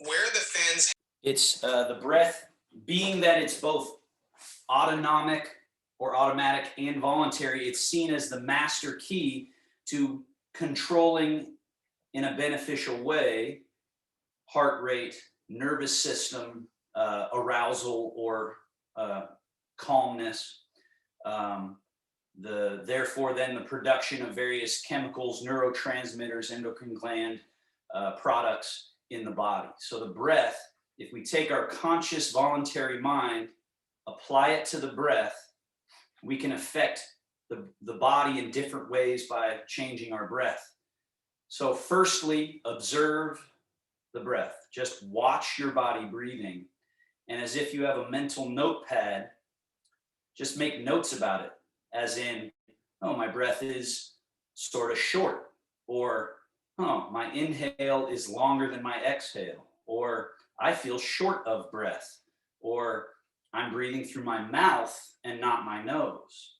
Where are the fins? It's the breath, being that it's both autonomic or automatic and voluntary, it's seen as the master key to controlling in a beneficial way heart rate, nervous system, arousal or calmness. Therefore, then the production of various chemicals, neurotransmitters, endocrine gland products in the body. So the breath, if we take our conscious voluntary mind, apply it to the breath, we can affect the body in different ways by changing our breath. So firstly, observe the breath. Just watch your body breathing. And as if you have a mental notepad, just make notes about it. As in, oh, my breath is sort of short. Or, oh, my inhale is longer than my exhale. Or, I feel short of breath. Or, I'm breathing through my mouth and not my nose.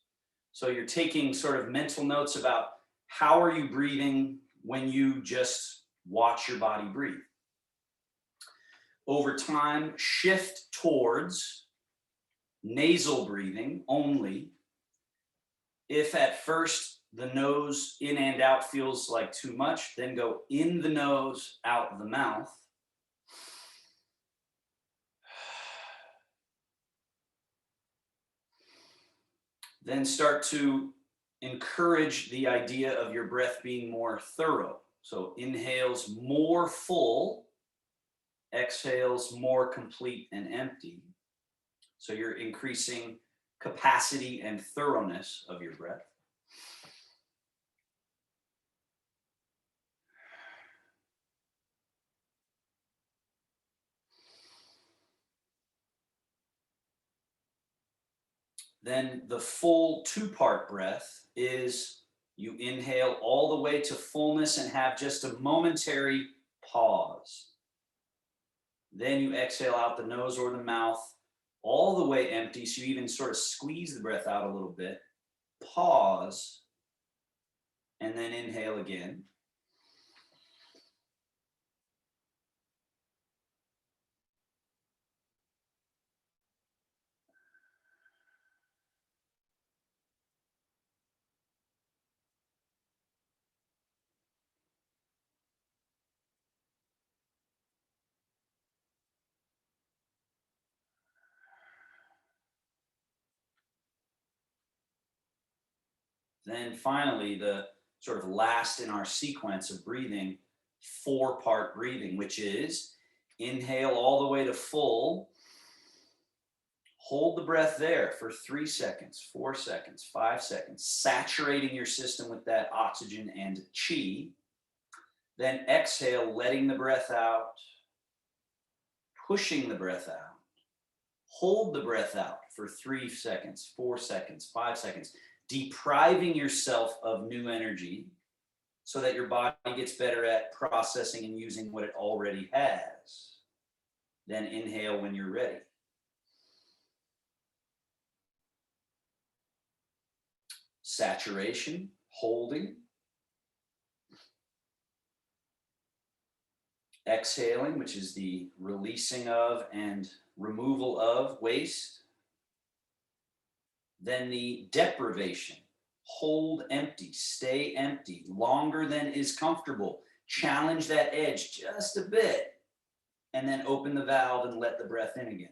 So you're taking sort of mental notes about how are you breathing when you just watch your body breathe. Over time, shift towards nasal breathing only. If at first the nose in and out feels like too much, then go in the nose, out the mouth. Then start to encourage the idea of your breath being more thorough. So inhales more full, exhales more complete and empty. So you're increasing capacity and thoroughness of your breath. Then the full two-part breath is you inhale all the way to fullness and have just a momentary pause. Then you exhale out the nose or the mouth all the way empty, so you even sort of squeeze the breath out a little bit. Pause, and then inhale again. Then finally, the sort of last in our sequence of breathing, four-part breathing, which is inhale all the way to full, hold the breath there for 3 seconds, 4 seconds, 5 seconds, saturating your system with that oxygen and chi. Then exhale, letting the breath out, pushing the breath out. Hold the breath out for 3 seconds, 4 seconds, 5 seconds, depriving yourself of new energy so that your body gets better at processing and using what it already has. Then inhale when you're ready. Saturation, holding. Exhaling, which is the releasing of and removal of waste. Then the deprivation, hold empty, stay empty, longer than is comfortable. Challenge that edge just a bit, and then open the valve and let the breath in again.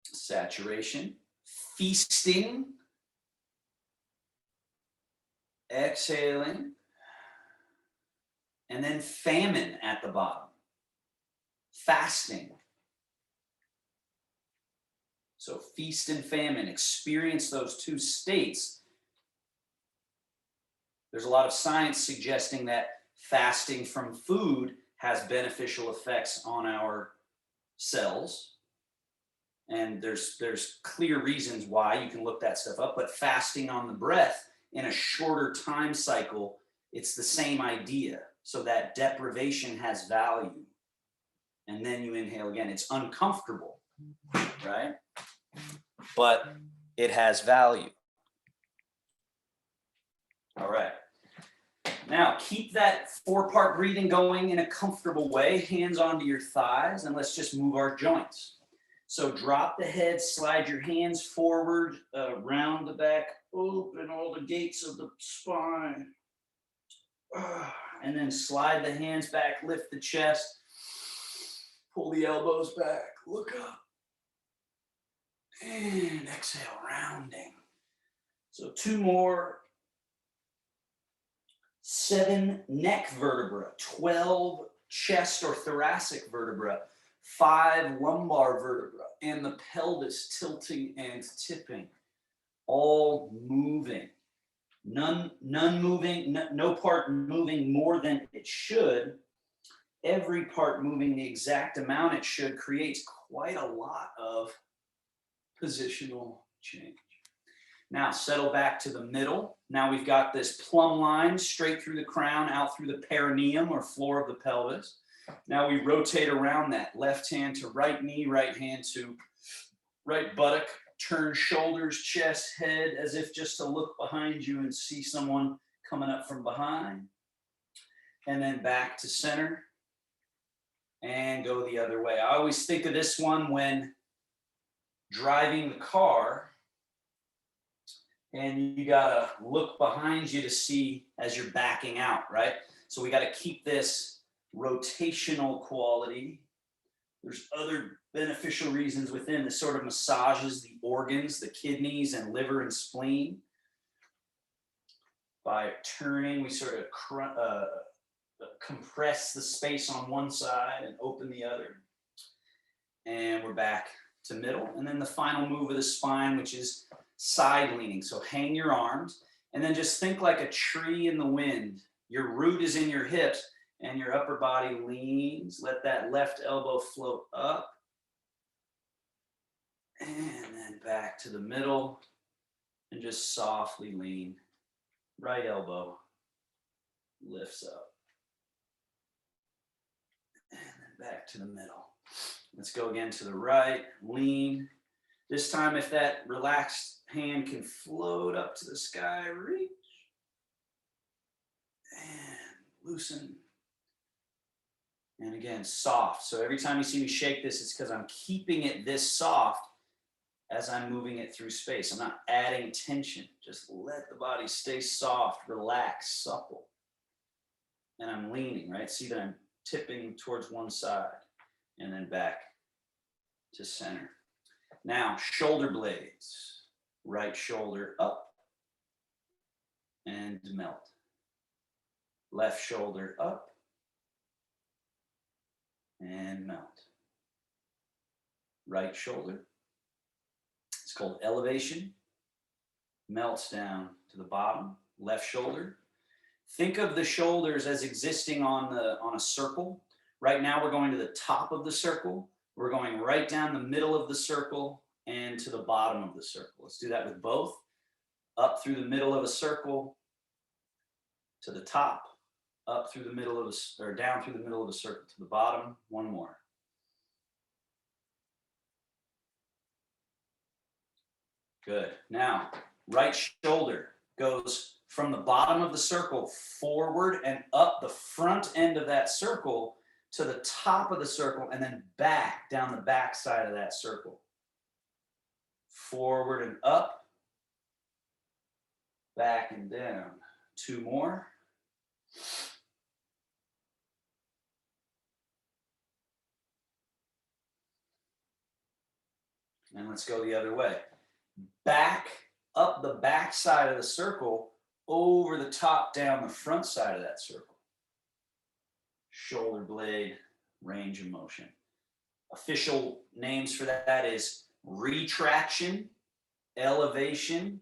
Saturation, feasting, exhaling, and then famine at the bottom. Fasting. So feast and famine, experience those two states. There's a lot of science suggesting that fasting from food has beneficial effects on our cells. And there's clear reasons why. You can look that stuff up, but fasting on the breath in a shorter time cycle, it's the same idea. So that deprivation has value. And then you inhale again. It's uncomfortable, right? But it has value. All right. Now, keep that 4-part breathing going in a comfortable way, hands onto your thighs, and let's just move our joints. So drop the head, slide your hands forward, round the back, open all the gates of the spine. And then slide the hands back, lift the chest, pull the elbows back, look up, and exhale, rounding. So 2 more. 7 neck vertebra, 12 chest or thoracic vertebra, 5 lumbar vertebra, and the pelvis tilting and tipping, all moving. None moving, no part moving more than it should. Every part moving the exact amount it should creates quite a lot of positional change. Now settle back to the middle. Now we've got this plumb line straight through the crown, out through the perineum or floor of the pelvis. Now we rotate around that. Left hand to right knee, right hand to right buttock. Turn shoulders, chest, head, as if just to look behind you and see someone coming up from behind. And then back to center. And go the other way. I always think of this one when driving the car. And you gotta look behind you to see as you're backing out, right? So we gotta keep this rotational quality. There's other beneficial reasons within. This sort of massages the organs, the kidneys and liver and spleen. By turning, we sort of compress the space on one side and open the other. And we're back to middle. And then the final move of the spine, which is side leaning. So hang your arms and then just think like a tree in the wind. Your root is in your hips and your upper body leans. Let that left elbow float up and then back to the middle and just softly lean. Right elbow lifts up and then back to the middle. Let's go again to the right, lean. This time, if that relaxed hand can float up to the sky, reach and loosen. And again, soft. So every time you see me shake this, it's because I'm keeping it this soft as I'm moving it through space. I'm not adding tension. Just let the body stay soft, relaxed, supple. And I'm leaning, right? See that I'm tipping towards one side and then back to center. Now, shoulder blades. Right shoulder up and melt. Left shoulder up and melt. Right shoulder. It's called elevation. Melts down to the bottom. Left shoulder. Think of the shoulders as existing on a circle. Right now we're going to the top of the circle. We're going right down the middle of the circle and to the bottom of the circle. Let's do that with both. Up through the middle of a circle to the top, up through the middle of or down through the middle of a circle to the bottom. One more. Good. Now, right shoulder goes from the bottom of the circle forward and up the front end of that circle to the top of the circle and then back down the back side of that circle. Forward and up, back and down. 2 more. And let's go the other way. Back up the back side of the circle, over the top, down the front side of that circle. Shoulder blade, range of motion. Official names for that is retraction, elevation,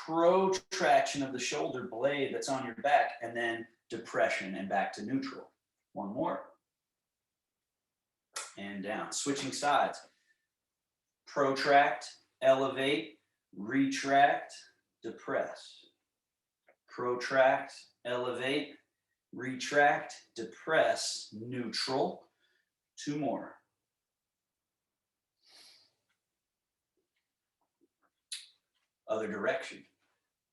protraction of the shoulder blade that's on your back, and then depression and back to neutral. 1 more. And down. Switching sides. Protract, elevate, retract, depress. Protract, elevate, retract, depress, neutral. 2 more. Other direction.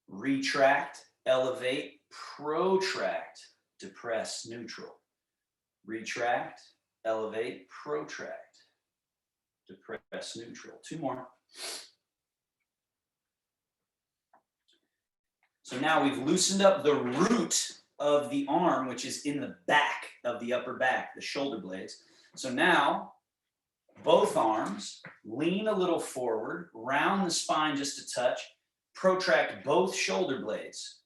Retract, elevate, protract, depress, neutral. Retract, elevate, protract, depress, neutral. 2 more. So now we've loosened up the root of the arm, which is in the back of the upper back, the shoulder blades. So now both arms, lean a little forward, round the spine just a touch, protract both shoulder blades,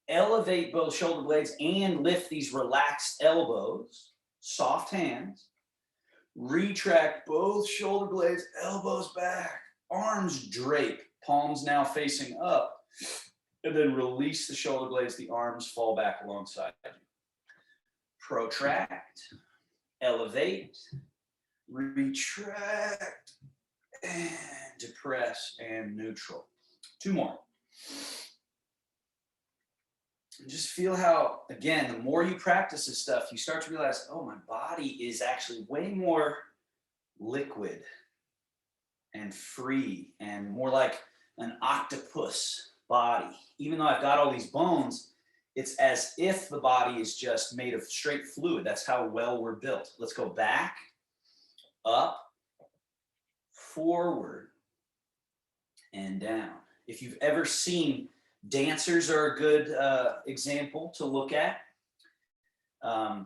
elevate both shoulder blades and lift these relaxed elbows, soft hands, retract both shoulder blades, elbows back, arms drape, palms now facing up, and then release the shoulder blades, the arms fall back alongside you. Protract, elevate, retract, and depress and neutral. 2 more. And just feel how, again, the more you practice this stuff, you start to realize, oh, my body is actually way more liquid and free and more like an octopus body. Even though I've got all these bones, it's as if the body is just made of straight fluid. That's how well we're built. Let's go back, up, forward, and down. If you've ever seen, dancers are a good example to look at.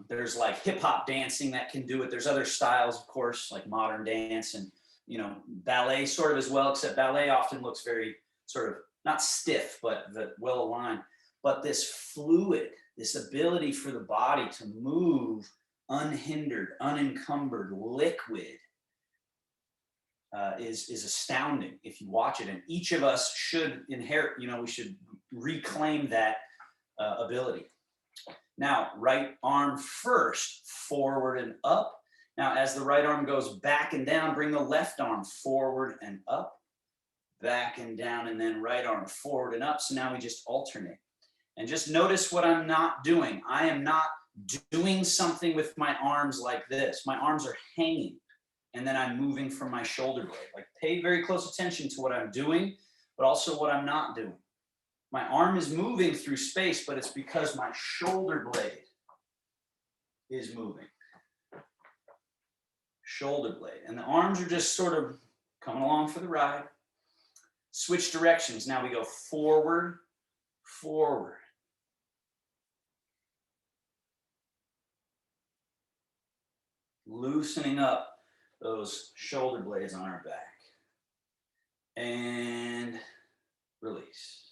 There's like hip hop dancing that can do it. There's other styles, of course, like modern dance and, you know, ballet sort of as well, except ballet often looks very sort of not stiff, but well aligned. But this fluid, this ability for the body to move unhindered, unencumbered, liquid is astounding if you watch it. And each of us should inherit, you know, we should reclaim that ability. Now, right arm first, forward and up. Now, as the right arm goes back and down, bring the left arm forward and up, back and down, and then right arm forward and up. So now we just alternate. And just notice what I'm not doing. I am not doing something with my arms like this. My arms are hanging, and then I'm moving from my shoulder blade. Like, pay very close attention to what I'm doing, but also what I'm not doing. My arm is moving through space, but it's because my shoulder blade is moving. Shoulder blade. And the arms are just sort of coming along for the ride. Switch directions. Now we go forward, forward. Loosening up those shoulder blades on our back. And release.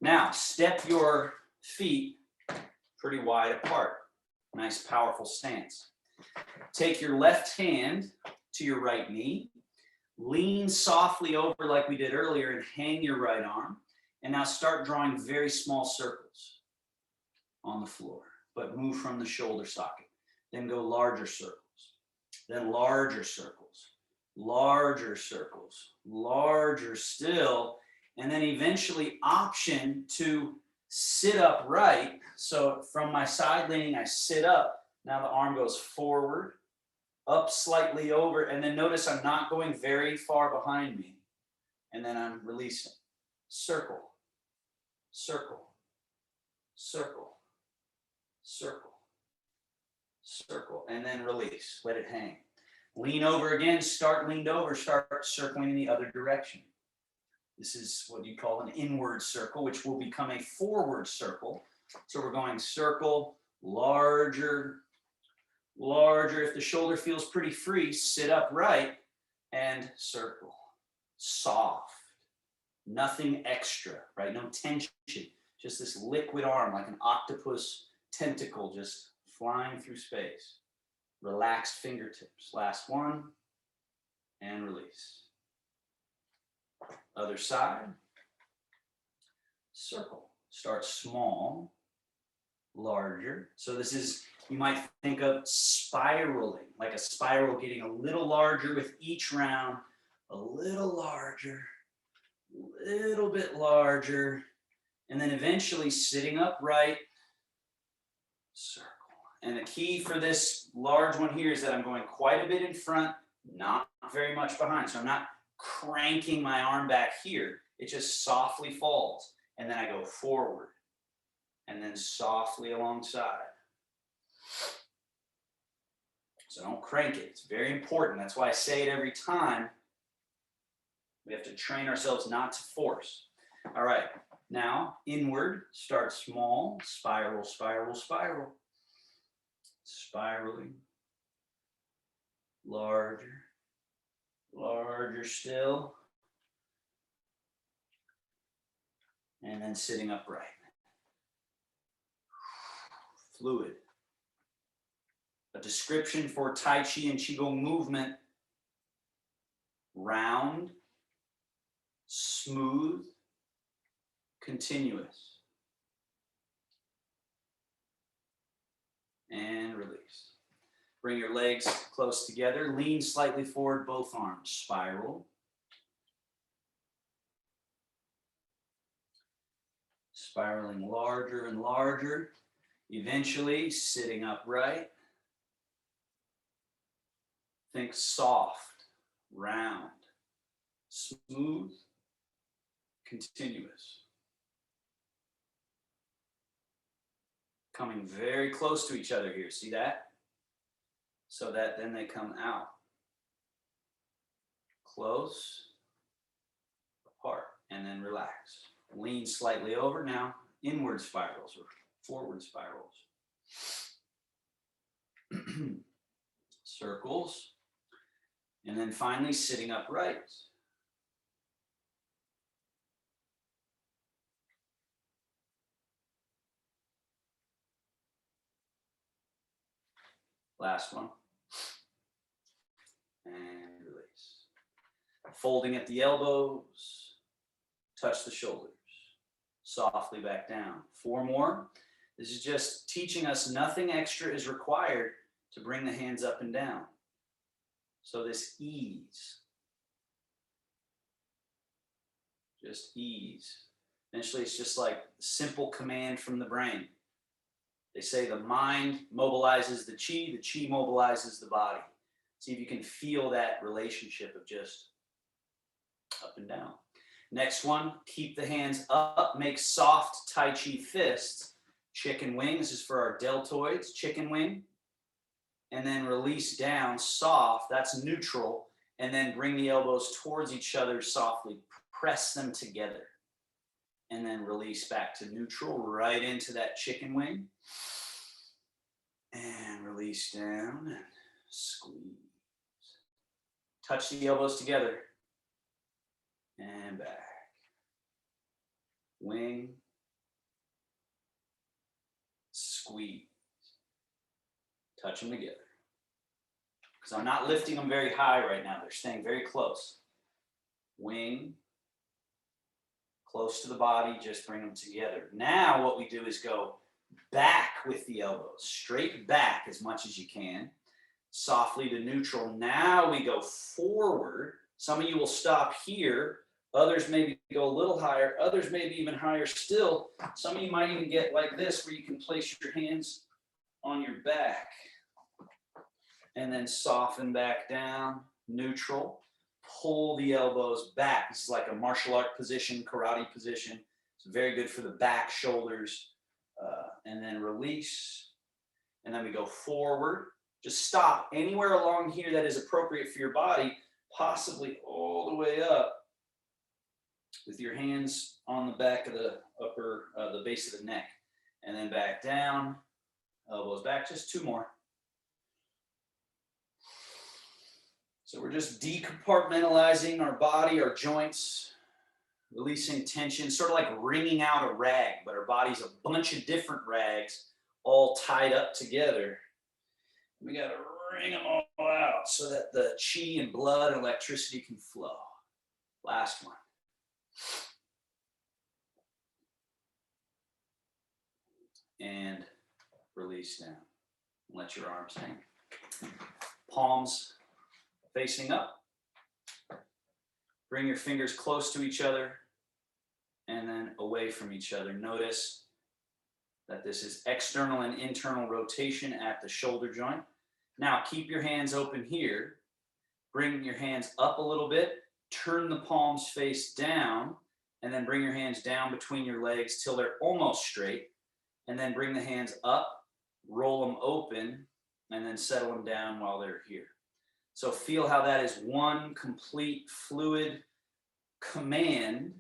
Now, step your feet pretty wide apart. Nice, powerful stance. Take your left hand to your right knee. Lean softly over like we did earlier and hang your right arm. And now start drawing very small circles on the floor, but move from the shoulder socket. Then go larger circles. Then larger circles, larger circles, larger still, and then eventually option to sit upright. So from my side leaning, I sit up. Now the arm goes forward, up slightly over, and then notice I'm not going very far behind me. And then I'm releasing. Circle, circle, circle, circle. Circle, and then release. Let it hang. Lean over again. Start leaned over. Start circling in the other direction. This is what you call an inward circle, which will become a forward circle. So we're going circle, larger, larger. If the shoulder feels pretty free, sit upright and circle. Soft. Nothing extra, right? No tension. Just this liquid arm like an octopus tentacle just flying through space. Relaxed fingertips. Last one. And release. Other side. Circle. Start small. Larger. So this is, you might think of spiraling. Like a spiral getting a little larger with each round. A little larger. A little bit larger. And then eventually sitting upright. Circle. And the key for this large one here is that I'm going quite a bit in front, not very much behind. So I'm not cranking my arm back here. It just softly falls. and then I go forward, and then softly alongside. So don't crank it. It's very important. That's why I say it every time. We have to train ourselves not to force. All right, now inward, start small, spiral, spiral, spiral. Spiraling. Larger, larger still. And then sitting upright. Fluid. A description for Tai Chi and Qigong movement: round, smooth, continuous. And release. Bring your legs close together. Lean slightly forward, both arms. Spiral. Spiraling larger and larger. Eventually sitting upright. Think soft, round, smooth, continuous. Coming very close to each other here. See that? So that then they come out. Close, apart, and then relax. Lean slightly over. Now inward spirals or forward spirals. Circles. And then finally sitting upright. Last one. And release. Folding at the elbows. Touch the shoulders. Softly back down. 4 more. This is just teaching us nothing extra is required to bring the hands up and down. So this ease. Just ease. Eventually it's just like a simple command from the brain. They say the mind mobilizes the chi mobilizes the body. See if you can feel that relationship of just up and down. Next one, keep the hands up, make soft Tai Chi fists. Chicken wing, this is for our deltoids, chicken wing. And then release down, soft, that's neutral. And then bring the elbows towards each other softly, press them together. And then release back to neutral, right into that chicken wing. And release down and squeeze. Touch the elbows together. And back. Wing. Squeeze. Touch them together. Because I'm not lifting them very high right now. They're staying very close. Wing. Close to the body, just bring them together. Now what we do is go back with the elbows. Straight back as much as you can. Softly to neutral. Now we go forward. Some of you will stop here. Others maybe go a little higher. Others maybe even higher still. Some of you might even get like this where you can place your hands on your back. And then soften back down. Neutral. Pull the elbows back. This is like a martial art position, karate position. It's very good for the back, shoulders. And then release. And then we go forward. Just stop anywhere along here that is appropriate for your body, possibly all the way up with your hands on the back of the upper, the base of the neck. And then back down, elbows back, just 2 more. So we're just decompartmentalizing our body, our joints, releasing tension, sort of like wringing out a rag, but our body's a bunch of different rags all tied up together. We got to wring them all out so that the chi and blood and electricity can flow. Last one. And release down. Let your arms hang. Palms facing up. Bring your fingers close to each other and then away from each other. Notice that this is external and internal rotation at the shoulder joint. Now keep your hands open here. Bring your hands up a little bit. Turn the palms face down and then bring your hands down between your legs till they're almost straight, and then bring the hands up, roll them open, and then settle them down while they're here. So feel how that is one complete fluid command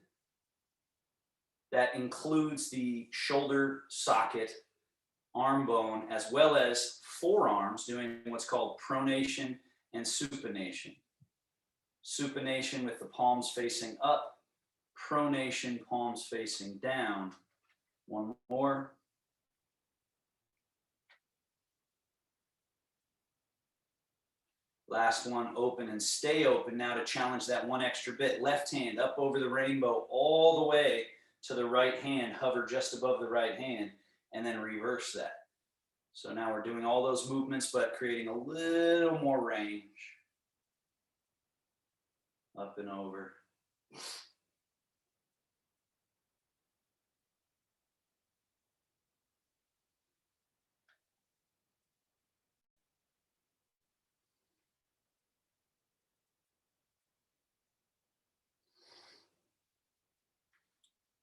that includes the shoulder socket, arm bone, as well as forearms doing what's called pronation and supination. Supination with the palms facing up, pronation, palms facing down. One more. Last one, open and stay open. Now to challenge that one extra bit, left hand up over the rainbow all the way to the right hand, hover just above the right hand, and then reverse that. So now we're doing all those movements, but creating a little more range. Up and over.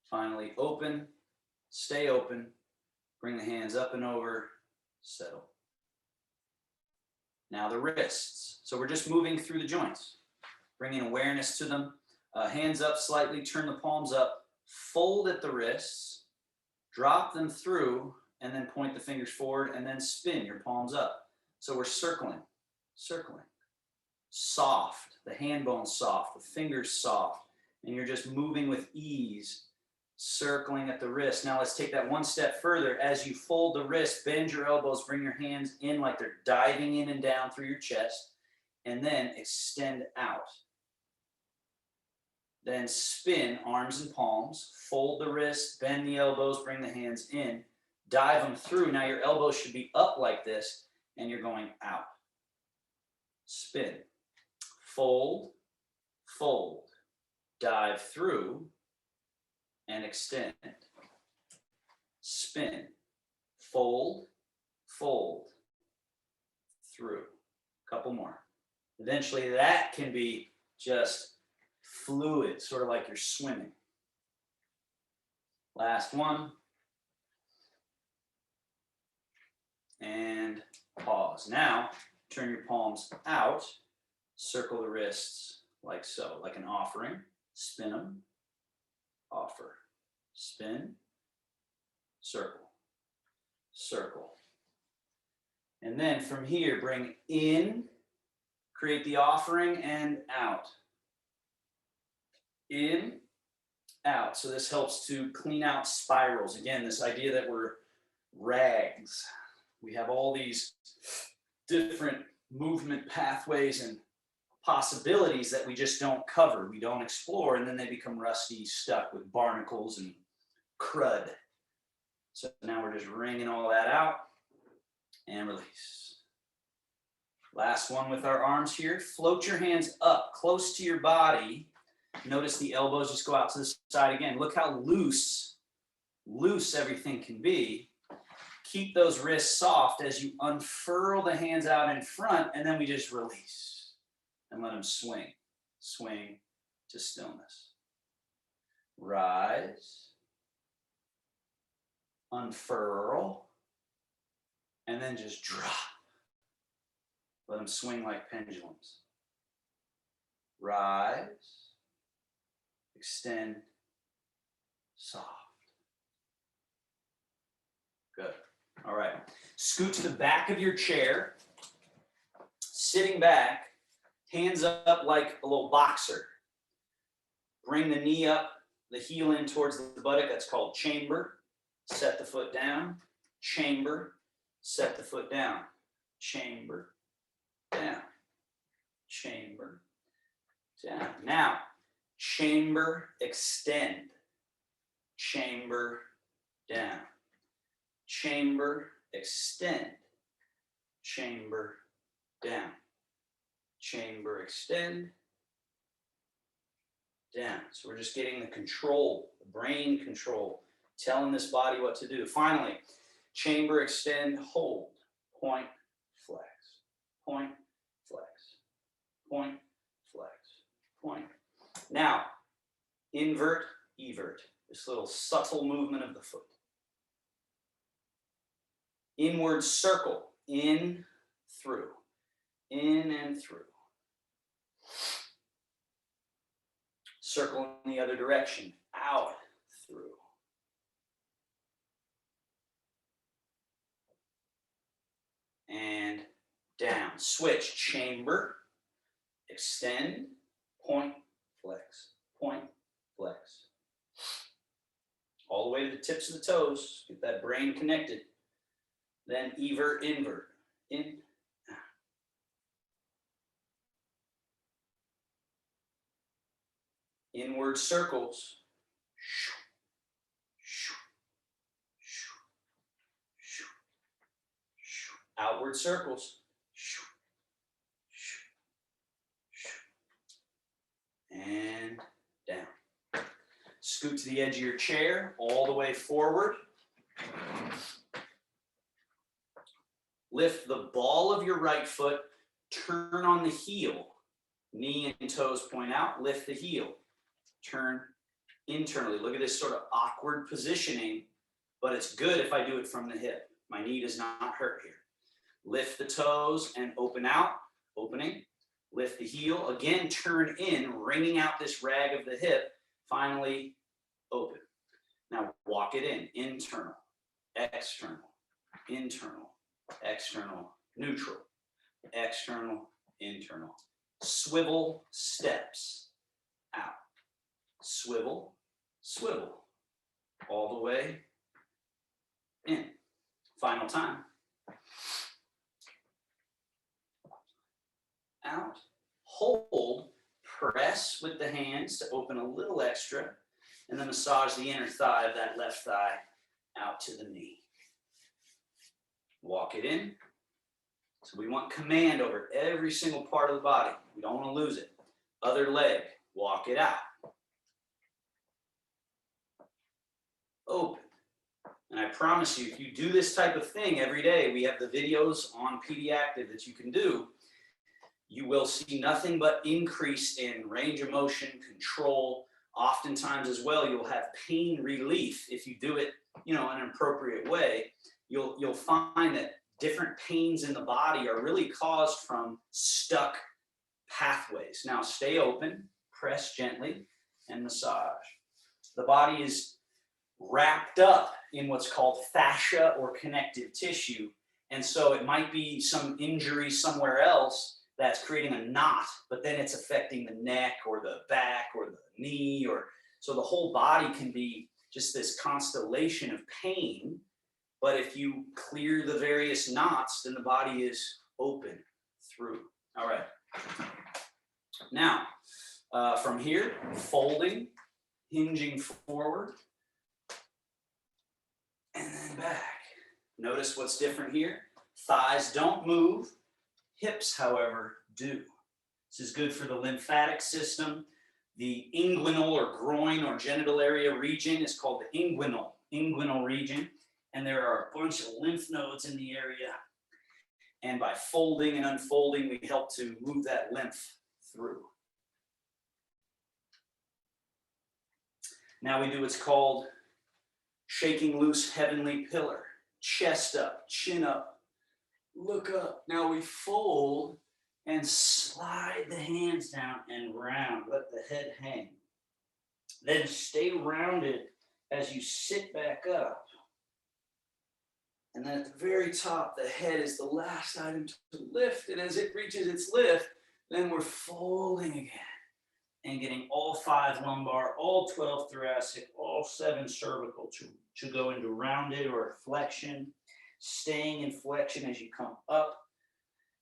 Finally, open, stay open, bring the hands up and over, settle. Now the wrists. So we're just moving through the joints, bringing awareness to them. Hands up slightly, turn the palms up, fold at the wrists, drop them through, and then point the fingers forward, and then spin your palms up. So we're circling, circling. Soft, the hand bone's soft, the fingers soft, and you're just moving with ease, circling at the wrist. Now let's take that one step further. As you fold the wrist, bend your elbows, bring your hands in like they're diving in and down through your chest, and then extend out. Then spin, arms and palms, fold the wrist, bend the elbows, bring the hands in, dive them through. Now your elbows should be up like this, and you're going out. Spin, fold, fold, dive through, and extend. Spin, fold, fold, through. Couple more. Eventually that can be just fluid, sort of like you're swimming. Last one. And pause. Now, turn your palms out, circle the wrists like so, like an offering. Spin them, offer, spin, circle, circle. And then from here, bring in, create the offering, and out. In, out. So this helps to clean out spirals. Again, this idea that we're rags. We have all these different movement pathways and possibilities that we just don't cover, we don't explore, and then they become rusty, stuck with barnacles and crud. So now we're just wringing all that out and release. Last one with our arms here. Float your hands up close to your body. Notice the elbows just go out to the side again. Look how loose everything can be. Keep those wrists soft as you unfurl the hands out in front, and then we just release and let them swing, swing to stillness. Rise, unfurl, and then just drop. Let them swing like pendulums. Rise, extend, soft. Good. All right. Scoot to the back of your chair, sitting back, hands up like a little boxer. Bring the knee up, the heel in towards the buttock. That's called chamber. Set the foot down. Chamber. Set the foot down. Chamber. Down. Chamber. Down. Now, chamber, extend. Chamber, down. Chamber, extend. Chamber, down. Chamber, extend. Down. So we're just getting the control, the brain control, telling this body what to do. Finally, chamber, extend, hold. Point, flex. Point, flex. Point, flex. Point. Now, invert, evert, this little subtle movement of the foot. Inward circle, in, through, in and through. Circle in the other direction, out, through. And down. Switch, chamber, extend, point, flex, point, flex. All the way to the tips of the toes, get that brain connected. Then evert, invert, in, out. Inward circles. Outward circles. And down. Scoot to the edge of your chair, all the way forward. Lift the ball of your right foot, turn on the heel. Knee and toes point out, lift the heel. Turn internally. Look at this sort of awkward positioning, but it's good if I do it from the hip. My knee does not hurt here. Lift the toes and open out, opening. Lift the heel, again, turn in, wringing out this rag of the hip. Finally, open. Now walk it in, internal, external, internal, external, neutral, external, internal. Swivel steps, out. Swivel, swivel, all the way in. Final time. Out, hold, press with the hands to open a little extra, and then massage the inner thigh of that left thigh out to the knee. Walk it in. So we want command over every single part of the body. We don't want to lose it. Other leg, walk it out. Open. And I promise you, if you do this type of thing every day, we have the videos on PD Active that you can do. You will see nothing but increase in range of motion, control. Oftentimes as well, you'll have pain relief if you do it, in an appropriate way. You'll find that different pains in the body are really caused from stuck pathways. Now stay open, press gently, and massage. The body is wrapped up in what's called fascia or connective tissue. And so it might be some injury somewhere else that's creating a knot, but then it's affecting the neck or the back or the knee, so the whole body can be just this constellation of pain. But if you clear the various knots, then the body is open through. All right. Now, from here, folding, hinging forward, and then back. Notice what's different here. Thighs don't move. Hips, however, do. This is good for the lymphatic system. The inguinal or groin or genital area region is called the inguinal region. And there are a bunch of lymph nodes in the area. And by folding and unfolding, we help to move that lymph through. Now we do what's called shaking loose heavenly pillar. Chest up, chin up, look up. Now we fold and slide the hands down and round. Let the head hang. Then stay rounded as you sit back up. And then at the very top, the head is the last item to lift. And as it reaches its lift, then we're folding again and getting all 5 lumbar, all 12 thoracic, all 7 cervical to go into rounded or flexion, staying in flexion as you come up.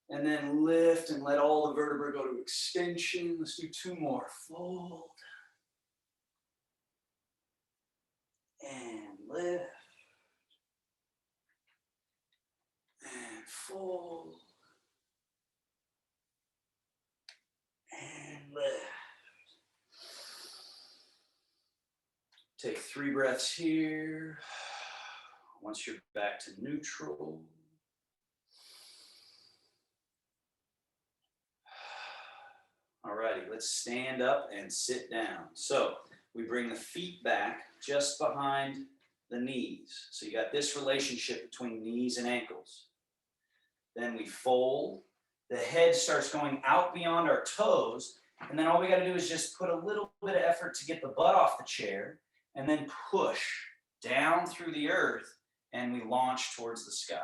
And then lift and let all the vertebrae go to extension. Let's do 2 more. Fold. And lift. And fold. And lift. Take 3 breaths here. Once you're back to neutral. Alrighty, let's stand up and sit down. So we bring the feet back just behind the knees. So you got this relationship between knees and ankles. Then we fold. The head starts going out beyond our toes. And then all we got to do is just put a little bit of effort to get the butt off the chair and then push down through the earth, and we launch towards the sky.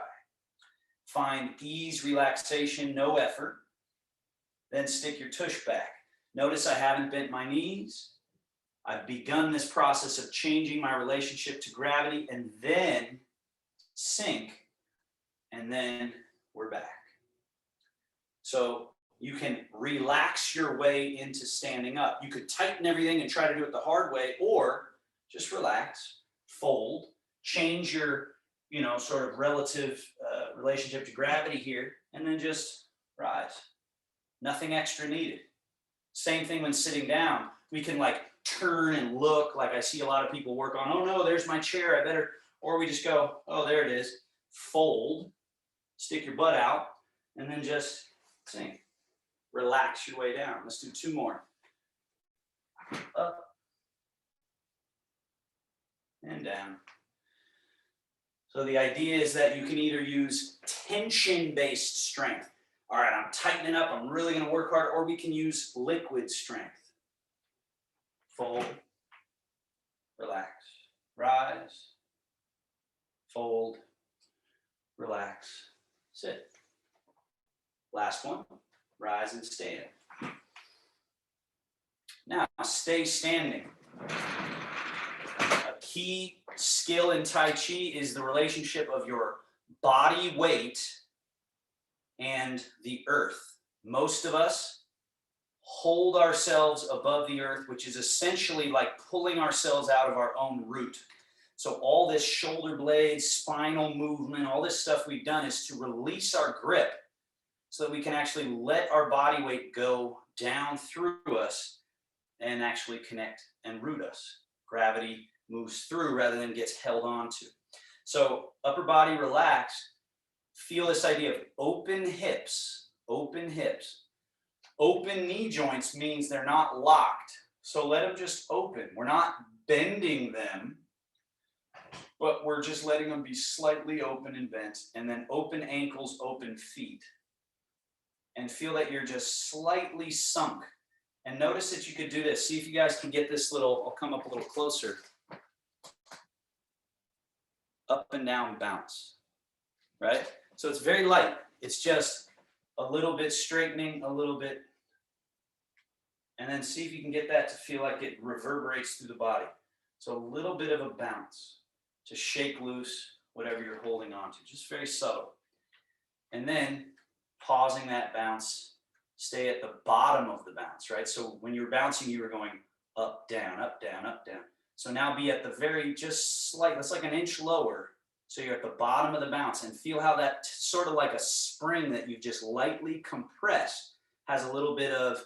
Find ease, relaxation, no effort. Then stick your tush back. Notice I haven't bent my knees. I've begun this process of changing my relationship to gravity, and then sink, and then we're back. So you can relax your way into standing up. You could tighten everything and try to do it the hard way, or just relax, fold, change your, sort of relative relationship to gravity here, and then just rise. Nothing extra needed. Same thing when sitting down. We can turn and look, like I see a lot of people work on, oh no, there's my chair, I better, or we just go, oh, there it is. Fold, stick your butt out, and then just sink. Relax your way down. Let's do 2 more. Up and down. So the idea is that you can either use tension-based strength. All right, I'm tightening up, I'm really going to work hard, or we can use liquid strength. Fold, relax, rise, fold, relax, sit. Last one, rise and stand. Now, stay standing. A key skill in Tai Chi is the relationship of your body weight and the earth. Most of us hold ourselves above the earth, which is essentially like pulling ourselves out of our own root. So all this shoulder blades, spinal movement, all this stuff we've done is to release our grip so that we can actually let our body weight go down through us and actually connect and root us. Gravity moves through rather than gets held onto. So upper body relaxed. Feel this idea of open hips, open hips. Open knee joints means they're not locked. So let them just open. We're not bending them, but we're just letting them be slightly open and bent. And then open ankles, open feet. And feel that you're just slightly sunk. And notice that you could do this. See if you guys can get this little, I'll come up a little closer. Up and down bounce, right? So it's very light. It's just a little bit straightening, a little bit. And then see if you can get that to feel like it reverberates through the body. So a little bit of a bounce to shake loose whatever you're holding on to, just very subtle. And then pausing that bounce, stay at the bottom of the bounce, right? So when you're bouncing, you were going up, down, up, down, up, down. So now be at the very, just slight, that's like an inch lower. So you're at the bottom of the bounce, and feel how that sort of like a spring that you've just lightly compressed has a little bit of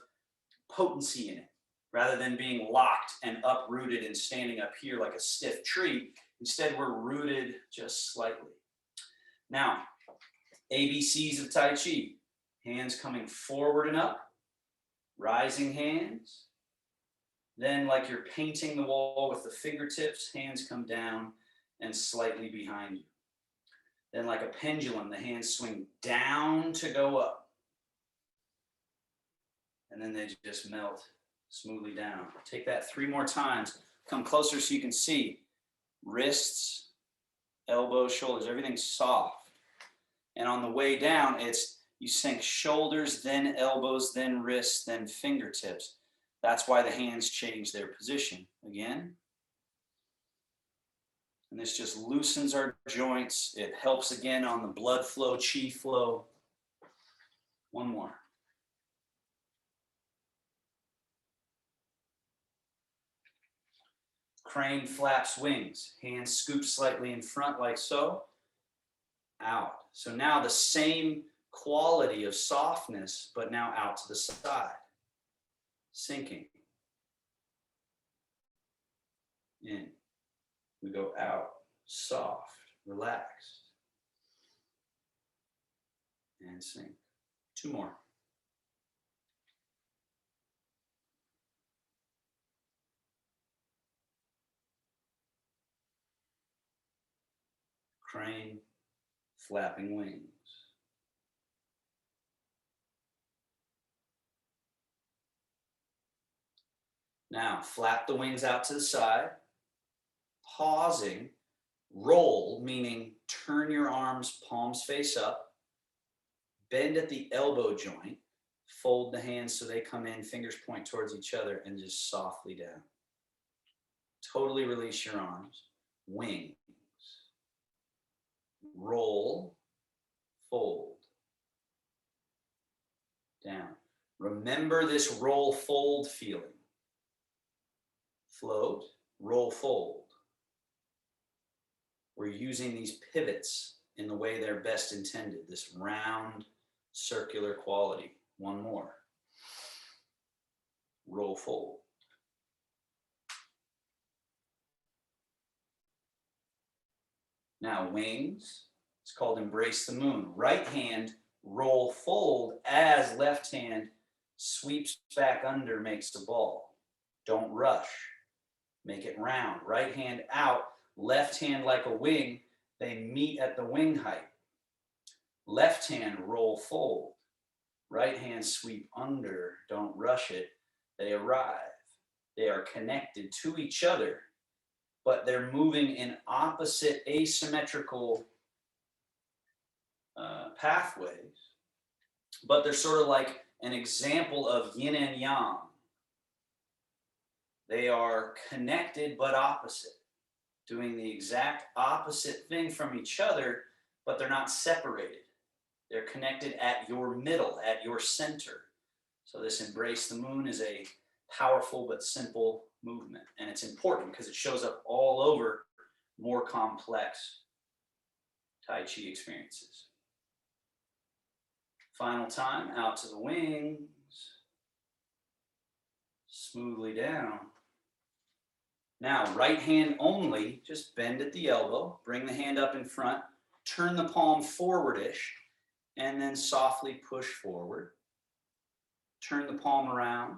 potency in it. Rather than being locked and uprooted and standing up here like a stiff tree, instead we're rooted just slightly. Now, ABCs of Tai Chi. Hands coming forward and up, rising hands. Then like you're painting the wall with the fingertips, hands come down and slightly behind you. Then like a pendulum, the hands swing down to go up. And then they just melt smoothly down. Take that 3 more times. Come closer so you can see. Wrists, elbows, shoulders, everything's soft. And on the way down, it's you sink shoulders, then elbows, then wrists, then fingertips. That's why the hands change their position. Again. And this just loosens our joints. It helps again on the blood flow, chi flow. 1 more. Crane flaps wings. Hands scoop slightly in front like so. Out. So now the same quality of softness, but now out to the side. Sinking. In. We go out. Soft. Relaxed. And sink. 2 more. crane, flapping wings. Now, flap the wings out to the side, pausing, roll, meaning turn your arms, palms face up, bend at the elbow joint, fold the hands so they come in, fingers point towards each other, and just softly down. Totally release your arms. Wings. Roll, fold, down. Remember this roll, fold feeling. Float, roll, fold. We're using these pivots in the way they're best intended, this round, circular quality. One more. Roll, fold. Now, wings. It's called embrace the moon. Right hand, roll, fold as left hand sweeps back under, makes the ball. Don't rush. Make it round. Right hand out, left hand like a wing. They meet at the wing height. Left hand, roll, fold. Right hand, sweep under. Don't rush it. They arrive. They are connected to each other, but they're moving in opposite asymmetrical pathways. But they're sort of like an example of yin and yang. They are connected but opposite, doing the exact opposite thing from each other, but they're not separated. They're connected at your middle, at your center. So this embrace the moon is a powerful but simple movement. And it's important because it shows up all over more complex Tai Chi experiences. Final time, out to the wings. Smoothly down. Now, right hand only, just bend at the elbow, bring the hand up in front, turn the palm forward-ish, and then softly push forward. Turn the palm around,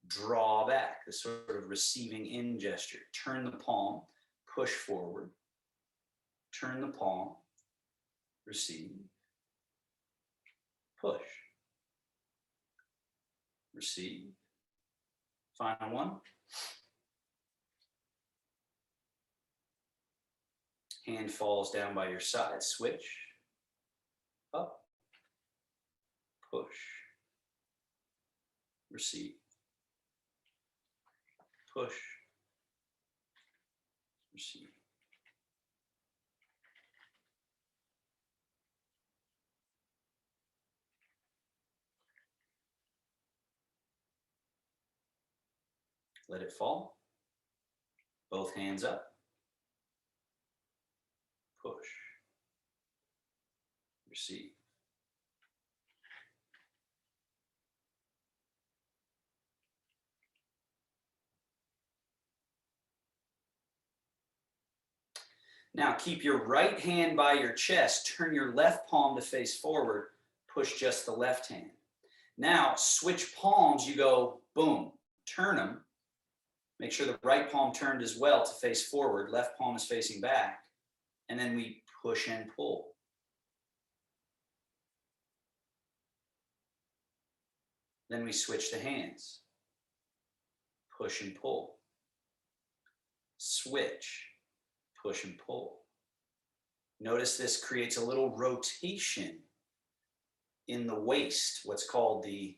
draw back, the sort of receiving in gesture. Turn the palm, push forward. Turn the palm, receive, push, receive. Final one. Hand falls down by your side, switch, up, push, receive, push, receive. Let it fall. Both hands up. Push. Receive. Now keep your right hand by your chest. Turn your left palm to face forward. Push just the left hand. Now switch palms. You go boom. Turn them. Make sure the right palm turned as well to face forward. Left palm is facing back. And then we push and pull. Then we switch the hands. Push and pull. Switch. Push and pull. Notice this creates a little rotation in the waist. What's called the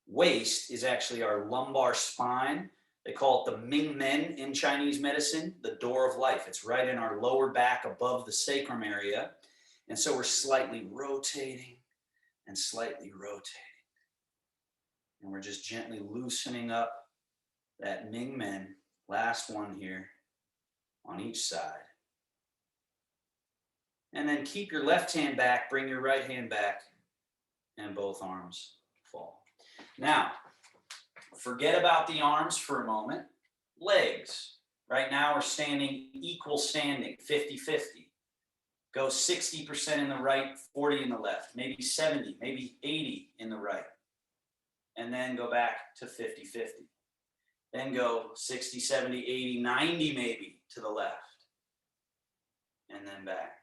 waist is actually our lumbar spine. They call it the Ming Men in Chinese medicine, the door of life. It's right in our lower back above the sacrum area. And so we're slightly rotating and slightly rotating. And we're just gently loosening up that Ming Men. Last one here on each side. And then keep your left hand back, bring your right hand back, and both arms fall. Now, forget about the arms for a moment. Legs. Right now we're standing equal standing, 50-50. Go 60% in the right, 40 in the left, maybe 70, maybe 80 in the right. And then go back to 50-50. Then go 60, 70, 80, 90 maybe to the left. and then back.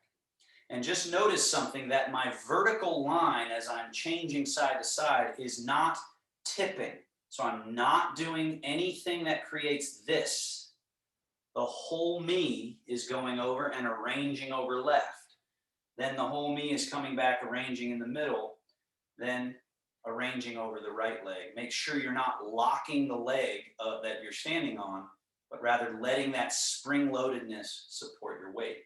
And just notice something, that my vertical line as I'm changing side to side is not tipping. So I'm not doing anything that creates this. The whole me is going over and arranging over left. Then the whole me is coming back, arranging in the middle, then arranging over the right leg. Make sure you're not locking the leg that you're standing on, but rather letting that spring-loadedness support your weight.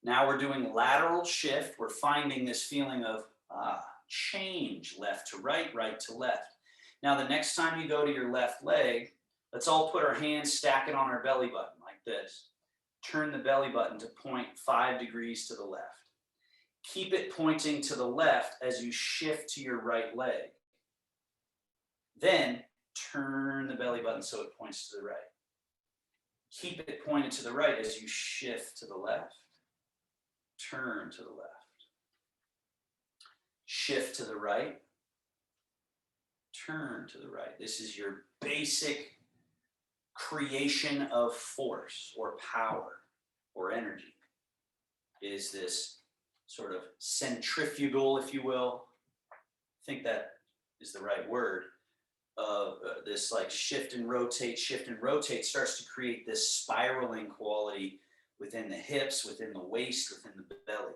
Now we're doing lateral shift. We're finding this feeling of change, left to right, right to left. Now the next time you go to your left leg, let's all put our hands, stack it on our belly button like this. Turn the belly button to point 5 degrees to the left. Keep it pointing to the left as you shift to your right leg. Then turn the belly button so it points to the right. Keep it pointed to the right as you shift to the left. Turn to the left. Shift to the right. Turn to the right. This is your basic creation of force or power or energy. Is this sort of centrifugal, if you will. I think that is the right word. Of this like shift and rotate starts to create this spiraling quality within the hips, within the waist, within the belly.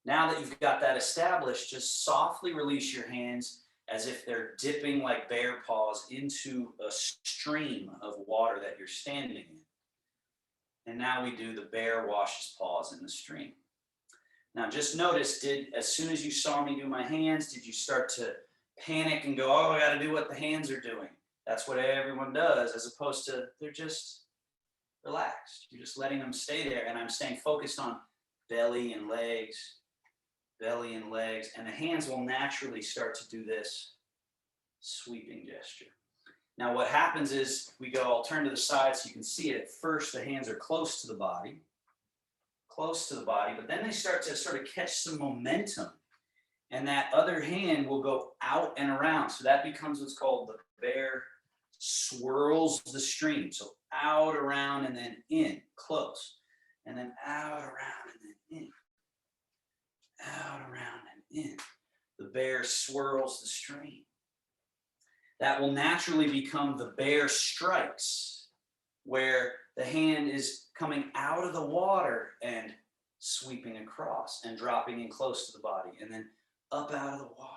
Now that you've got that established, just softly release your hands as if they're dipping like bear paws into a stream of water that you're standing in. And now we do the bear washes paws in the stream. Now just notice, as soon as you saw me do my hands, did you start to panic and go, oh, I got to do what the hands are doing? That's what everyone does, as opposed to they're just relaxed. You're just letting them stay there. And I'm staying focused on belly and legs, and the hands will naturally start to do this sweeping gesture. Now what happens is I'll turn to the side so you can see it. At first, the hands are close to the body, but then they start to sort of catch some momentum. And that other hand will go out and around. So that becomes what's called the bear swirls the stream. So out, around, and then in, close. And then out, around, and then in. Out, around, and in. The bear swirls the stream. That will naturally become the bear strikes, where the hand is coming out of the water and sweeping across and dropping in close to the body, and then up out of the water.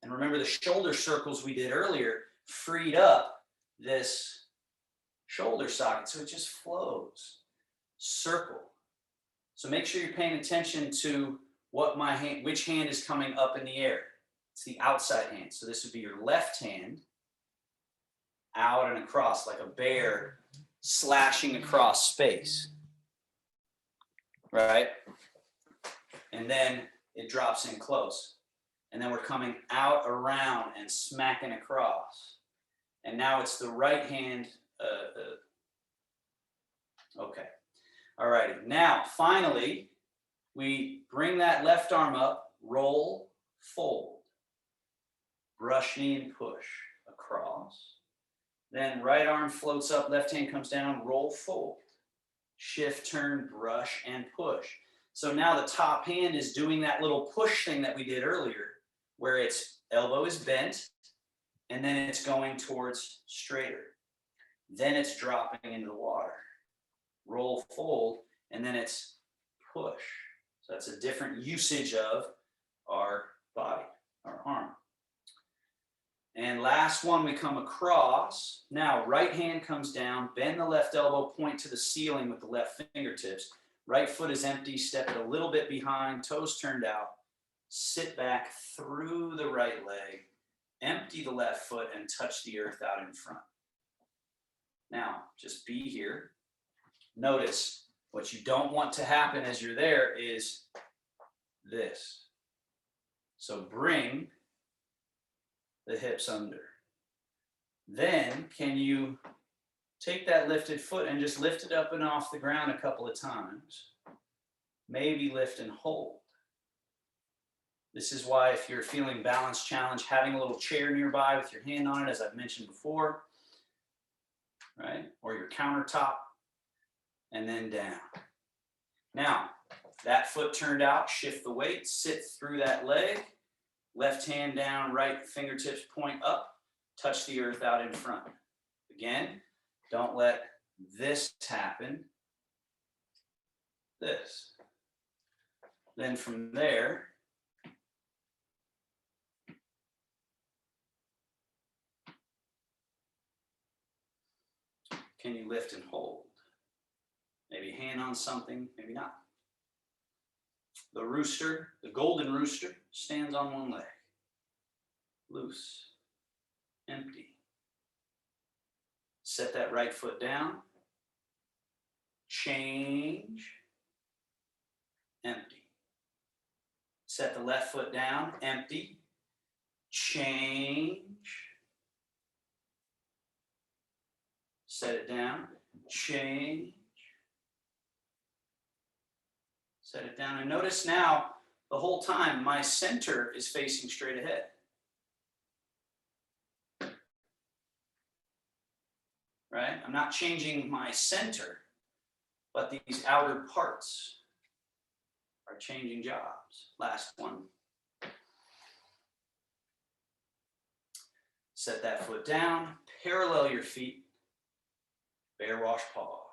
And remember the shoulder circles we did earlier freed up this shoulder socket, so it just flows. Circle. So make sure you're paying attention to which hand is coming up in the air. It's the outside hand. So this would be your left hand out and across like a bear slashing across space. Right? And then it drops in close. And then we're coming out, around, and smacking across. And now it's the right hand. Okay. All righty. Now, finally, we bring that left arm up, roll, fold. Brush knee and push across. Then right arm floats up, left hand comes down, roll, fold. Shift, turn, brush, and push. So now the top hand is doing that little push thing that we did earlier, where its elbow is bent, and then it's going towards straighter. Then it's dropping into the water. Roll, fold, and then it's push. So that's a different usage of our body, our arm. And last one, we come across. Now, right hand comes down, bend the left elbow, point to the ceiling with the left fingertips. Right foot is empty, step it a little bit behind, toes turned out. Sit back through the right leg, empty the left foot, and touch the earth out in front. Now, just be here. Notice what you don't want to happen as you're there is this. So bring the hips under. Then can you take that lifted foot and just lift it up and off the ground a couple of times? Maybe lift and hold. This is why if you're feeling balance challenge, having a little chair nearby with your hand on it, as I've mentioned before, right? Or your countertop, and then down. Now, that foot turned out, shift the weight, sit through that leg, left hand down, right fingertips point up, touch the earth out in front. Again, don't let this happen. This. Then from there, can you lift and hold? Maybe hand on something, maybe not. The rooster, the golden rooster, stands on one leg. Loose, empty. Set that right foot down. Change, empty. Set the left foot down, empty. Change. Set it down, change. Set it down, and notice now, the whole time, my center is facing straight ahead. Right? I'm not changing my center, but these outer parts are changing jobs. Last one. Set that foot down, parallel your feet, bear wash pause.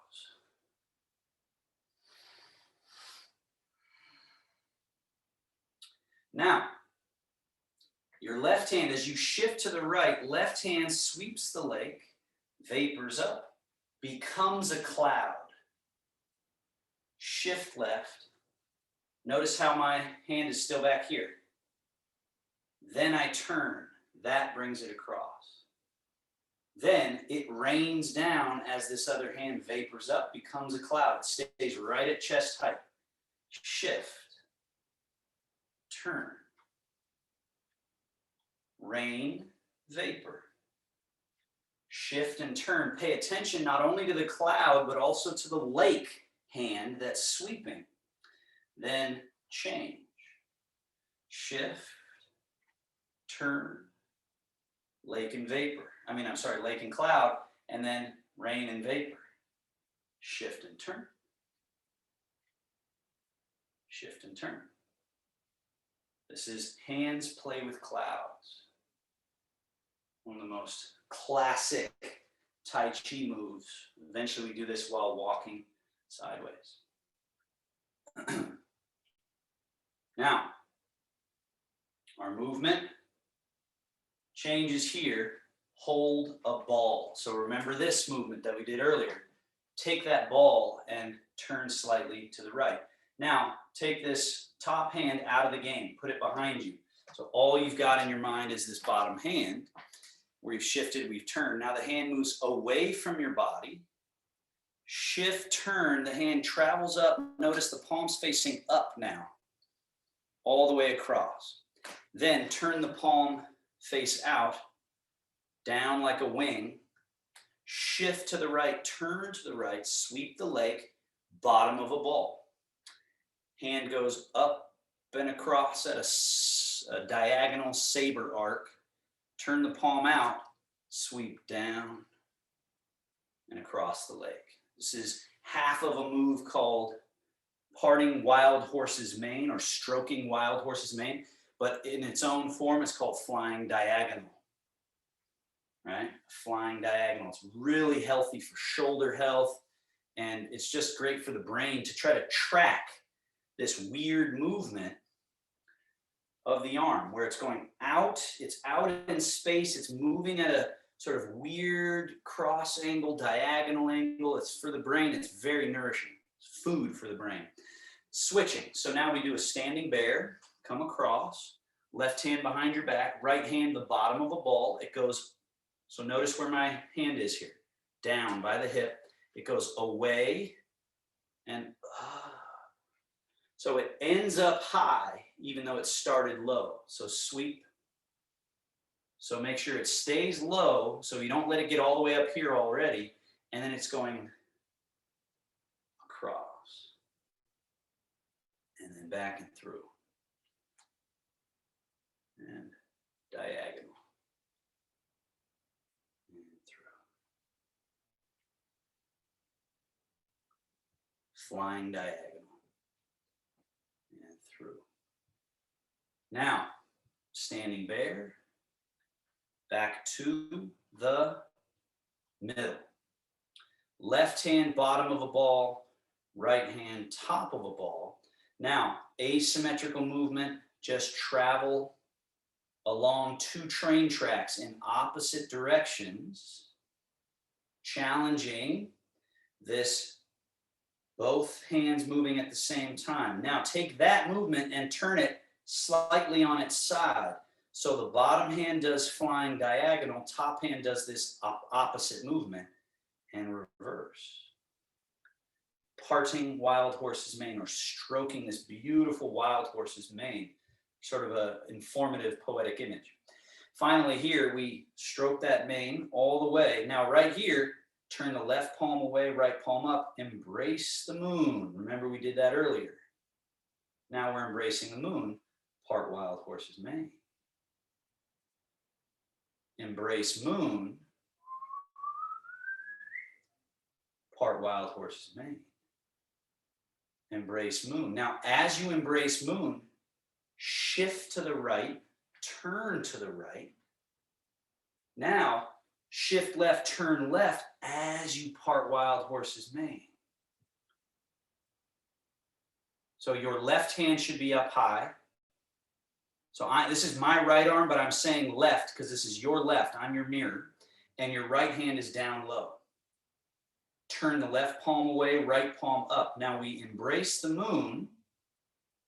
Now, your left hand, as you shift to the right, left hand sweeps the lake, vapors up, becomes a cloud. Shift left. Notice how my hand is still back here. Then I turn. That brings it across. Then it rains down as this other hand vapors up, becomes a cloud. It stays right at chest height. Shift. Turn. Rain, vapor. Shift and turn. Pay attention not only to the cloud, but also to the lake hand that's sweeping. Then change. Shift, turn, lake and vapor. Lake and cloud, and then rain and vapor. Shift and turn. Shift and turn. This is hands play with clouds. One of the most classic Tai Chi moves. Eventually we do this while walking sideways. Now, our movement changes here. Hold a ball. So remember this movement that we did earlier. Take that ball and turn slightly to the right. Now, take this top hand out of the game. Put it behind you. So all you've got in your mind is this bottom hand. We've shifted, we've turned. Now the hand moves away from your body. Shift, turn, the hand travels up. Notice the palm's facing up now, all the way across. Then turn the palm face out, down like a wing. Shift to the right, turn to the right, sweep the lake, bottom of a ball. Hand goes up and across at a diagonal saber arc. Turn the palm out, sweep down and across the lake. This is half of a move called parting wild horse's mane or stroking wild horse's mane, but in its own form, it's called flying diagonal, right? Flying diagonal. It's really healthy for shoulder health, and it's just great for the brain to try to track this weird movement of the arm where it's going out, it's out in space, it's moving at a sort of weird cross angle, diagonal angle. It's for the brain, it's very nourishing. It's food for the brain. Switching, so now we do a standing bear, come across, left hand behind your back, right hand the bottom of a ball. It goes, so notice where my hand is here, down by the hip. It goes away and so it ends up high, even though it started low. So sweep. So make sure it stays low so you don't let it get all the way up here already. And then it's going across. And then back and through. And diagonal. And through. flying diagonal, and through. Now, standing bear, back to the middle. Left hand bottom of a ball, right hand top of a ball. Now, asymmetrical movement, just travel along 2 train tracks in opposite directions, challenging this both hands moving at the same time. Now take that movement and turn it slightly on its side. So the bottom hand does flying diagonal, top hand does this opposite movement, and reverse. Parting wild horse's mane, or stroking this beautiful wild horse's mane. Sort of an informative poetic image. Finally here, we stroke that mane all the way. Now right here, turn the left palm away, right palm up, embrace the moon. Remember we did that earlier. Now we're embracing the moon, part wild horse's mane. Embrace moon, part wild horse's mane. Embrace moon. Now as you embrace moon, shift to the right, turn to the right. Now, shift left, turn left as you part wild horse's mane. So your left hand should be up high. So this is my right arm, but I'm saying left because this is your left. I'm your mirror. And your right hand is down low. Turn the left palm away, right palm up. Now we embrace the moon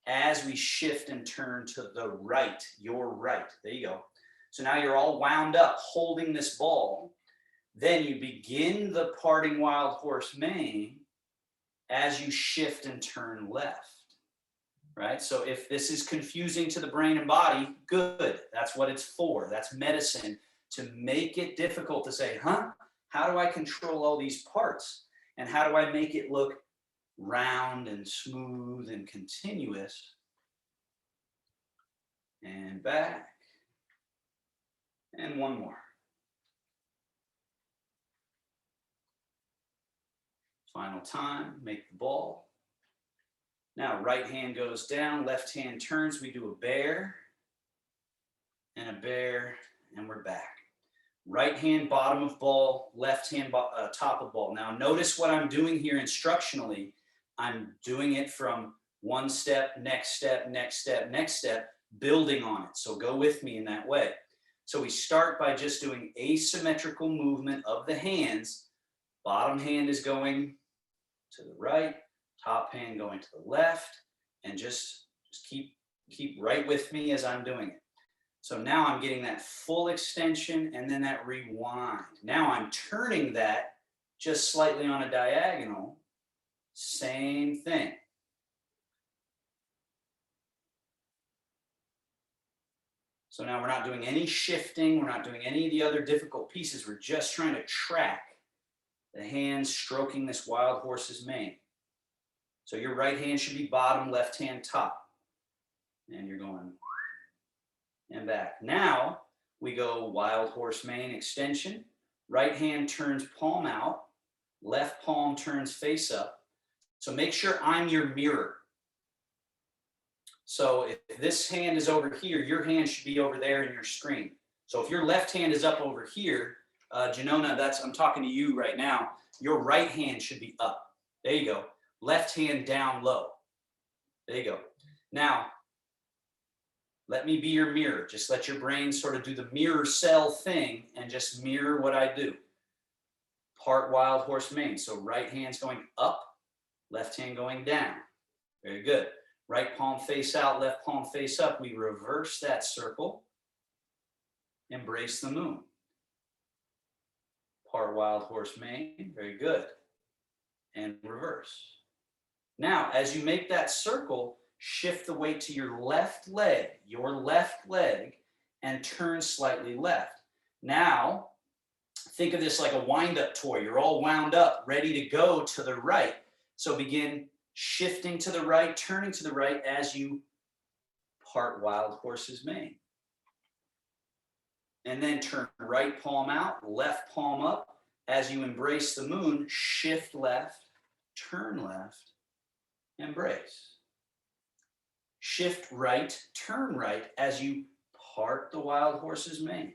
as we shift and turn to the right, your right. There you go. So now you're all wound up holding this ball. Then you begin the parting wild horse mane as you shift and turn left, right? So if this is confusing to the brain and body, good. That's what it's for. That's medicine, to make it difficult to say, how do I control all these parts? And how do I make it look round and smooth and continuous? And back. And one more. Final time, make the ball. Now right hand goes down, left hand turns. We do a bear, and we're back. Right hand bottom of ball, left hand top of ball. Now notice what I'm doing here instructionally. I'm doing it from one step, next step, next step, next step, building on it. So go with me in that way. So we start by just doing asymmetrical movement of the hands. Bottom hand is going to the right, top hand going to the left, and just keep right with me as I'm doing it. So now I'm getting that full extension and then that rewind. Now I'm turning that just slightly on a diagonal. Same thing. So now we're not doing any shifting. We're not doing any of the other difficult pieces. We're just trying to track the hands stroking this wild horse's mane. So your right hand should be bottom, left hand top. And you're going and back. Now we go wild horse mane extension. Right hand turns palm out. Left palm turns face up. So make sure I'm your mirror. So if this hand is over here, your hand should be over there in your screen. So if your left hand is up over here, Janona, I'm talking to you right now. Your right hand should be up. There you go. Left hand down low. There you go. Now, let me be your mirror. Just let your brain sort of do the mirror cell thing and just mirror what I do. Part wild horse mane. So right hand's going up, left hand going down. Very good. Right palm face out, left palm face up. We reverse that circle. Embrace the moon. Part wild horse mane. Very good. And reverse. Now, as you make that circle, shift the weight to your left leg, and turn slightly left. Now, think of this like a wind-up toy. You're all wound up, ready to go to the right. So begin shifting to the right, turning to the right as you part wild horse's mane. And then turn right palm out, left palm up. As you embrace the moon, shift left, turn left, embrace. Shift right, turn right as you part the wild horse's mane.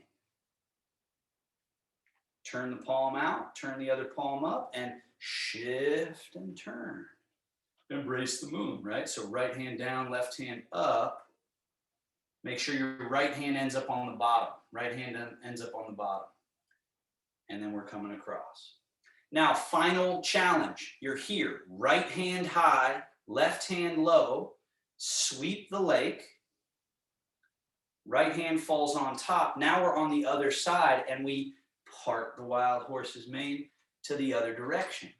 Turn the palm out, turn the other palm up, and shift and turn. Embrace the moon, right? So right hand down, left hand up. Make sure your right hand ends up on the bottom. Right hand ends up on the bottom. And then we're coming across. Now, final challenge. You're here. Right hand high, left hand low. Sweep the lake. Right hand falls on top. Now we're on the other side and we part the wild horse's mane to the other direction.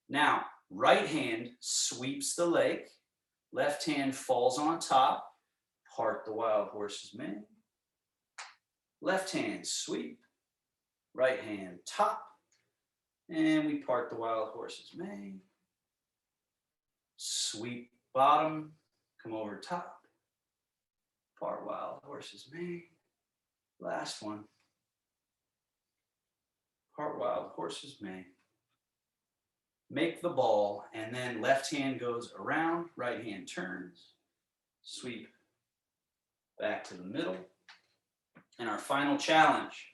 Now, right hand sweeps the lake. Left hand falls on top. Part the wild horse's mane. Left hand sweep. Right hand top. And we part the wild horse's mane. Sweep bottom. Come over top. Part wild horse's mane. Last one. Part wild horse's mane. Make the ball, and then left hand goes around, right hand turns. Sweep back to the middle. And our final challenge.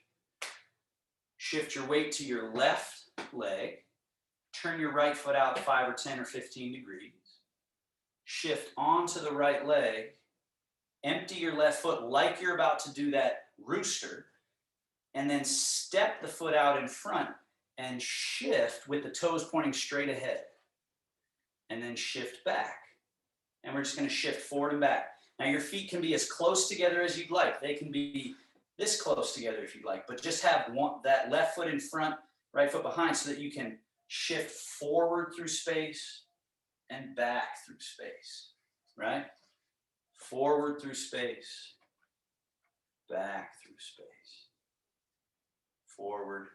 Shift your weight to your left leg. Turn your right foot out 5 or 10 or 15 degrees. Shift onto the right leg. Empty your left foot like you're about to do that rooster. And then step the foot out in front and shift with the toes pointing straight ahead. And then shift back. And we're just going to shift forward and back. Now your feet can be as close together as you'd like. They can be this close together if you'd like, but just have that left foot in front, right foot behind so that you can shift forward through space and back through space, right? Forward through space, back through space, forward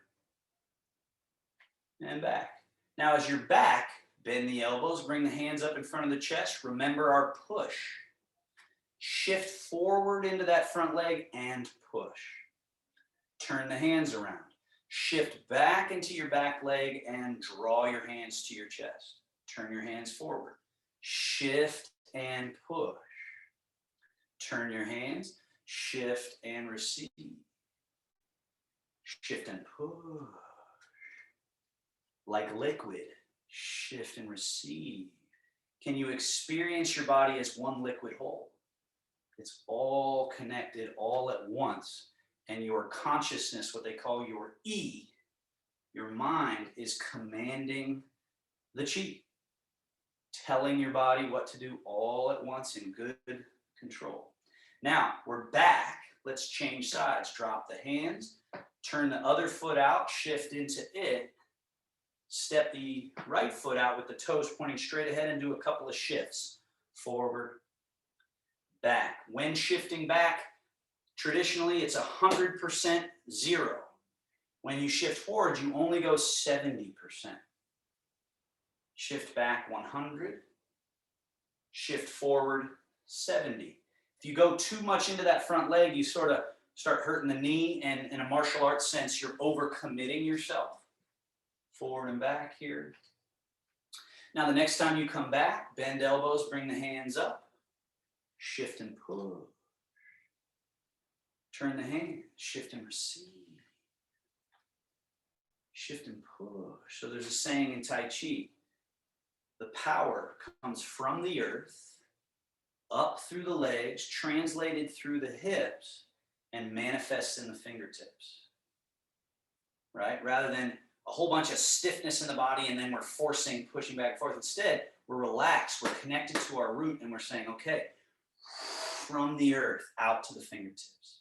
and back. Now as you're back, bend the elbows, bring the hands up in front of the chest. Remember our push. Shift forward into that front leg and push. Turn the hands around. Shift back into your back leg and draw your hands to your chest. Turn your hands forward. Shift and push. Turn your hands, shift and receive. Shift and push. Like liquid, shift and receive. Can you experience your body as one liquid whole? It's all connected all at once. And your consciousness, what they call your E, your mind, is commanding the chi, telling your body what to do all at once in good control. Now, we're back. Let's change sides. Drop the hands, turn the other foot out, shift into it. Step the right foot out with the toes pointing straight ahead and do a couple of shifts. Forward, back. When shifting back, traditionally it's 100% zero. When you shift forward, you only go 70%. Shift back 100. Shift forward 70. If you go too much into that front leg, you sort of start hurting the knee, and in a martial arts sense, you're overcommitting yourself. Forward and back here. Now the next time you come back, bend elbows, bring the hands up. Shift and push. Turn the hands, shift and receive. Shift and push. So there's a saying in Tai Chi, the power comes from the earth, up through the legs, translated through the hips, and manifests in the fingertips. Right? Rather than a whole bunch of stiffness in the body and then we're forcing, pushing back and forth. Instead, we're relaxed, we're connected to our root, and we're saying, okay, from the earth out to the fingertips.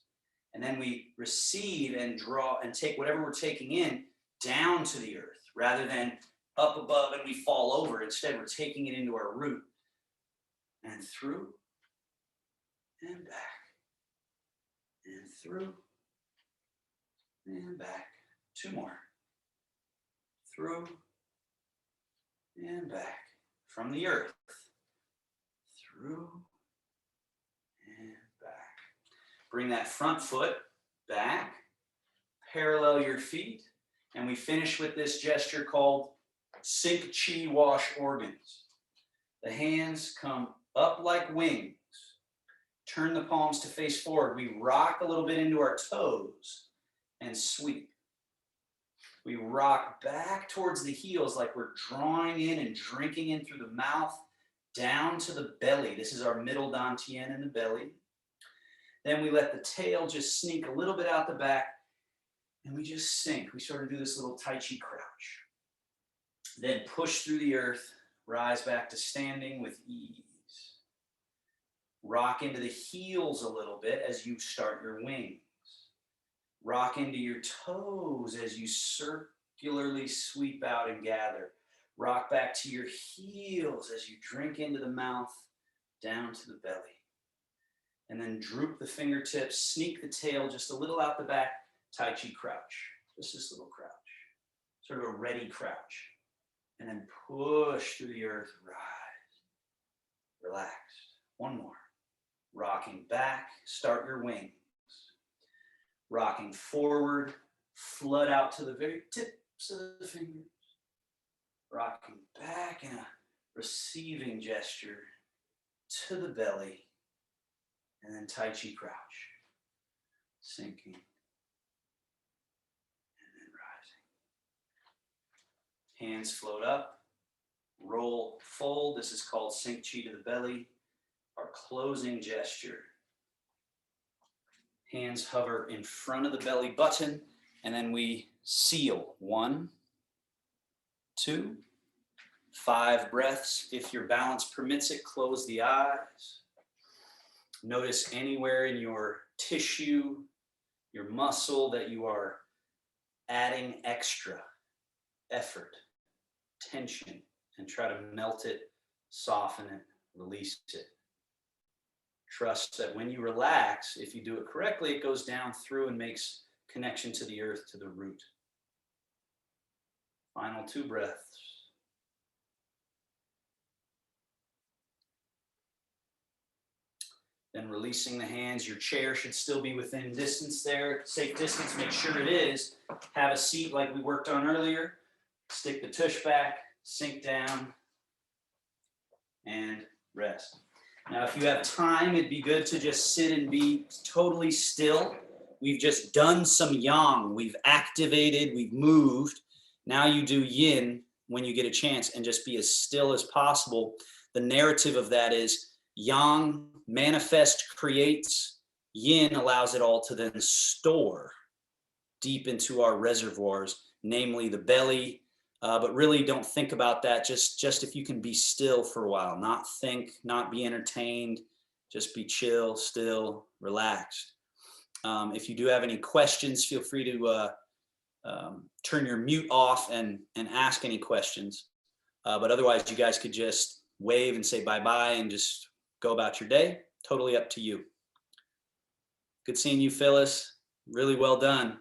And then we receive and draw and take whatever we're taking in down to the earth rather than up above and we fall over. Instead, we're taking it into our root and through and back and through and back. Two more. Through and back. From the earth. Through and back. Bring that front foot back. Parallel your feet. And we finish with this gesture called Sink Chi Wash Organs. The hands come up like wings. Turn the palms to face forward. We rock a little bit into our toes and sweep. We rock back towards the heels like we're drawing in and drinking in through the mouth down to the belly. This is our middle dantian in the belly. Then we let the tail just sneak a little bit out the back and we just sink. We sort of do this little Tai Chi crouch. Then push through the earth, rise back to standing with ease. Rock into the heels a little bit as you start your wings. Rock into your toes as you circularly sweep out and gather. Rock back to your heels as you drink into the mouth, down to the belly. And then droop the fingertips, sneak the tail just a little out the back, Tai Chi crouch. Just this little crouch, sort of a ready crouch. And then push through the earth, rise, relax. One more. Rocking back, start your wings. Rocking forward, flood out to the very tips of the fingers. Rocking back in a receiving gesture to the belly. And then Tai Chi crouch. Sinking. And then rising. Hands float up. Roll, fold. This is called Sink Chi to the belly. Our closing gesture. Hands hover in front of the belly button, and then we seal. 1, 2, 5 breaths. If your balance permits it, close the eyes. Notice anywhere in your tissue, your muscle that you are adding extra effort, tension, and try to melt it, soften it, release it. Trust that when you relax, if you do it correctly, it goes down through and makes connection to the earth, to the root. Final 2 breaths. Then releasing the hands. Your chair should still be within distance there. Safe distance, make sure it is. Have a seat like we worked on earlier. Stick the tush back, sink down, and rest. Now, if you have time, it'd be good to just sit and be totally still. We've just done some yang. We've activated, we've moved. Now you do yin when you get a chance and just be as still as possible. The narrative of that is yang manifests, creates. Yin allows it all to then store deep into our reservoirs, namely the belly. But really don't think about that. Just if you can be still for a while, not think, not be entertained, just be chill, still, relaxed. If you do have any questions, feel free to turn your mute off and ask any questions. But otherwise, you guys could just wave and say bye-bye and just go about your day. Totally up to you. Good seeing you, Phyllis. Really well done.